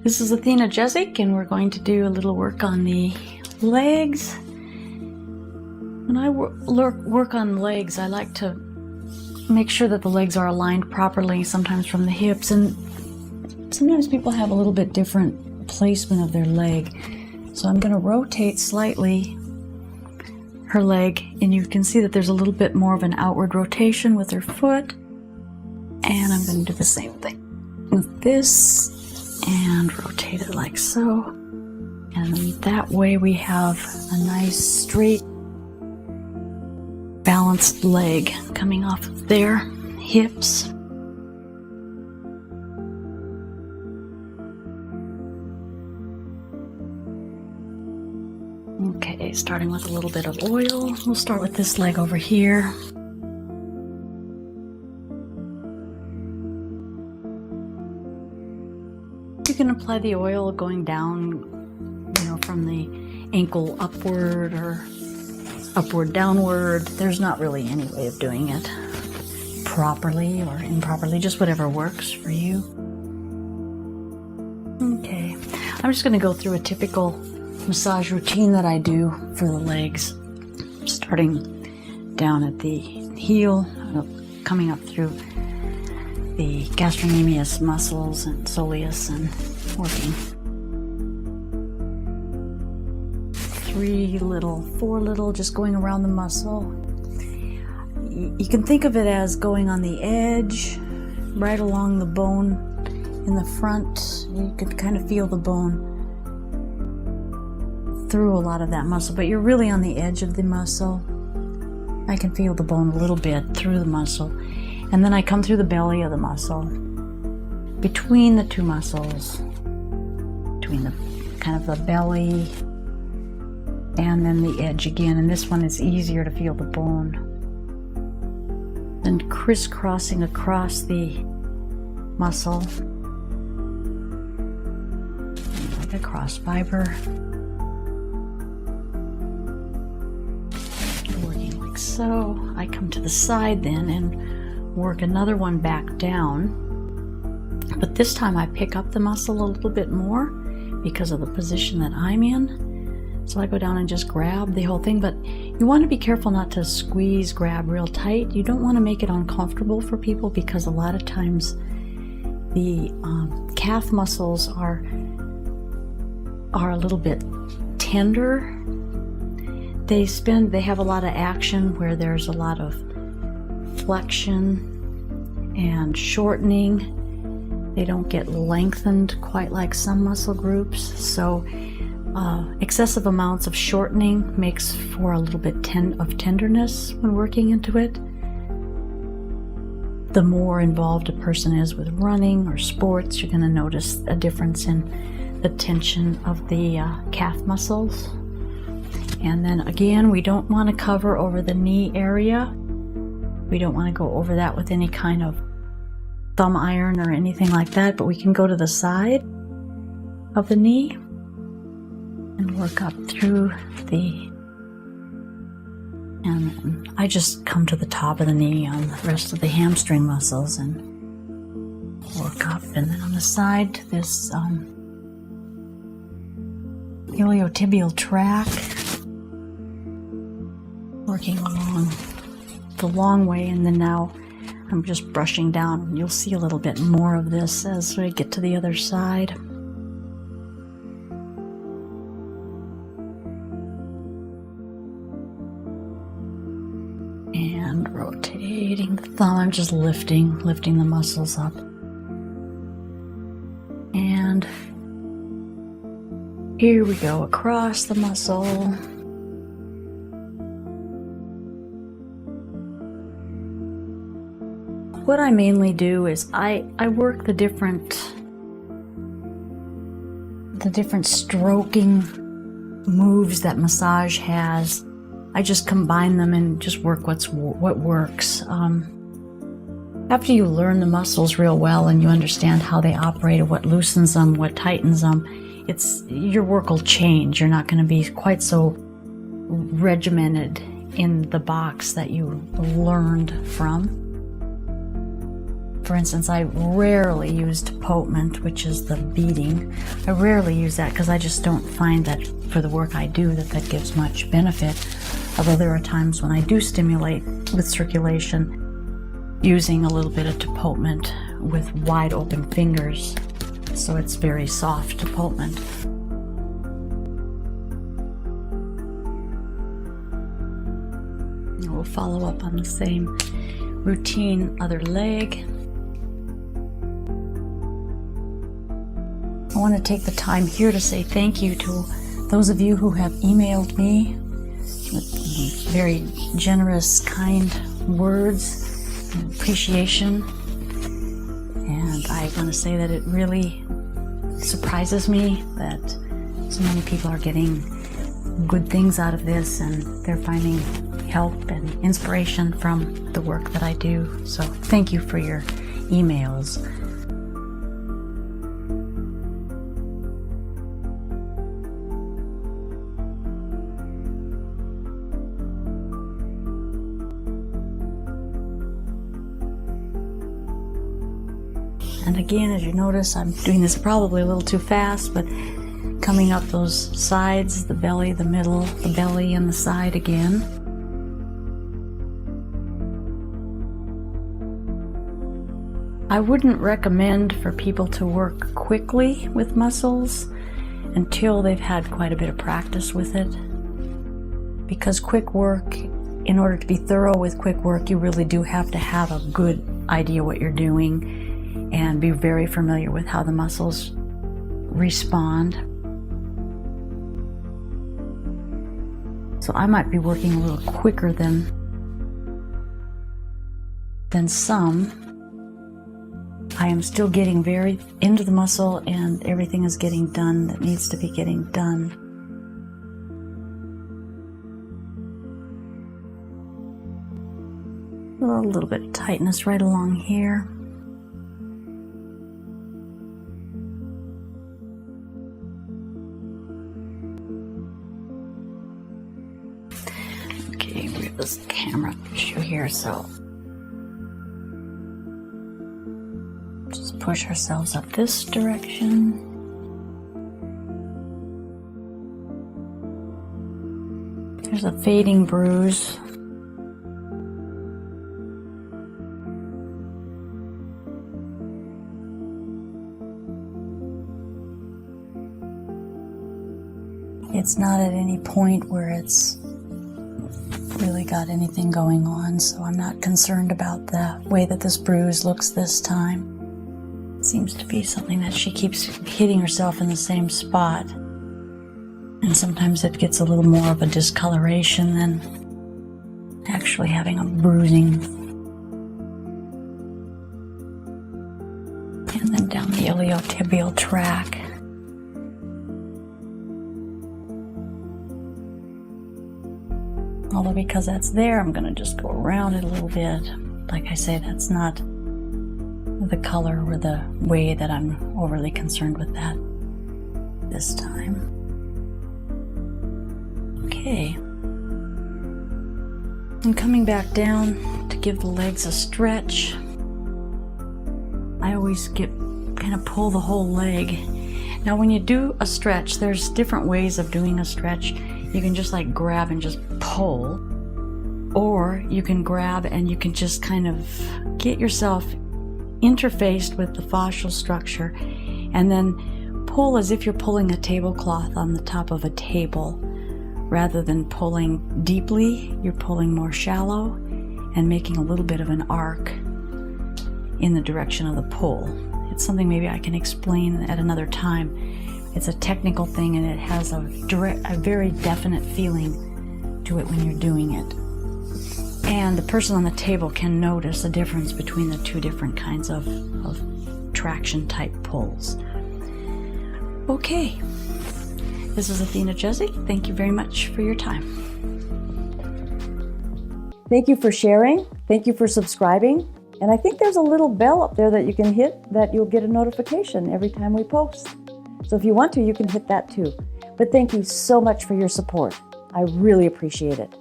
This is Athena Jezik, and we're going to do a little work on the legs. When I work on legs, I like to make sure that the legs are aligned properly, sometimes from the hips, and sometimes people have a little bit different placement of their leg. So I'm going to rotate slightly her leg, and you can see that there's a little bit more of an outward rotation with her foot. And I'm going to do the same thing with this and rotate it like so. And that way we have a nice straight balanced leg coming off of their hips. Okay, starting with a little bit of oil. We'll start with this leg over here. You can apply the oil going down, from the ankle upward or upward downward. There's not really any way of doing it properly or improperly, just whatever works for you. Okay, I'm just going to go through a typical massage routine that I do for the legs, starting down at the heel, coming up through the gastrocnemius muscles and soleus, and working 4 little, just going around the muscle. You can think of it as going on the edge, right along the bone in the front. You can kind of feel the bone through a lot of that muscle, but you're really on the edge of the muscle. I can feel the bone a little bit through the muscle. And then I come through the belly of the muscle, between the two muscles, between the kind of the belly and then the edge again. And this one is easier to feel the bone. Then crisscrossing across the muscle, like a cross fiber. Working like so. I come to the side then and work another one back down, but this time I pick up the muscle a little bit more because of the position that I'm in. So I go down and just grab the whole thing, but you want to be careful not to squeeze, grab real tight. You don't want to make it uncomfortable for people, because a lot of times the calf muscles are a little bit tender. They have a lot of action where there's a lot of flexion and shortening. They don't get lengthened quite like some muscle groups. So excessive amounts of shortening makes for a little bit of tenderness when working into it. The more involved a person is with running or sports, you're going to notice a difference in the tension of the calf muscles. And then again, we don't want to cover over the knee area. We don't want to go over that with any kind of thumb iron or anything like that, but we can go to the side of the knee and work up through and then I just come to the top of the knee on the rest of the hamstring muscles and work up, and then on the side to this iliotibial tract, working along the long way. And then now I'm just brushing down, and you'll see a little bit more of this as we get to the other side. And rotating the thumb, I'm just lifting the muscles up. And here we go across the muscle. What I mainly do is I work the different stroking moves that massage has. I just combine them and just work what works. After you learn the muscles real well and you understand how they operate, what loosens them, what tightens them, your work will change. You're not going to be quite so regimented in the box that you learned from. For instance, I rarely use deportment, which is the beading. I rarely use that because I just don't find that for the work I do that gives much benefit. Although there are times when I do stimulate with circulation using a little bit of deportment with wide open fingers. So it's very soft deportment. We'll follow up on the same routine, other leg. I want to take the time here to say thank you to those of you who have emailed me with very generous, kind words and appreciation. And I want to say that it really surprises me that so many people are getting good things out of this and they're finding help and inspiration from the work that I do. So thank you for your emails. And again, as you notice, I'm doing this probably a little too fast, but coming up those sides, the belly, the middle, the belly, and the side again. I wouldn't recommend for people to work quickly with muscles until they've had quite a bit of practice with it. Because quick work, in order to be thorough with quick work, you really do have to have a good idea what you're doing and be very familiar with how the muscles respond. So I might be working a little quicker than some. I am still getting very into the muscle and everything is getting done that needs to be getting done. A little bit of tightness right along here. Okay, we have this camera issue here, so just push ourselves up this direction. There's a fading bruise. It's not at any point where it's really got anything going on, so I'm not concerned about the way that this bruise looks this time. It seems to be something that she keeps hitting herself in the same spot, and sometimes it gets a little more of a discoloration than actually having a bruising. And then down the iliotibial tract. Although because that's there, I'm going to just go around it a little bit. Like I say, that's not the color or the way that I'm overly concerned with that this time. Okay. And coming back down to give the legs a stretch. I always kind of pull the whole leg. Now when you do a stretch, there's different ways of doing a stretch. You can just like grab and just pull, or you can grab and you can just kind of get yourself interfaced with the fascial structure and then pull as if you're pulling a tablecloth on the top of a table. Rather than pulling deeply, you're pulling more shallow and making a little bit of an arc in the direction of the pull. It's something maybe I can explain at another time. It's a technical thing and it has a very definite feeling to it when you're doing it. And the person on the table can notice a difference between the two different kinds of traction type pulls. Okay, this is Athena Jezik. Thank you very much for your time. Thank you for sharing. Thank you for subscribing. And I think there's a little bell up there that you can hit that you'll get a notification every time we post. So if you want to, you can hit that too. But thank you so much for your support. I really appreciate it.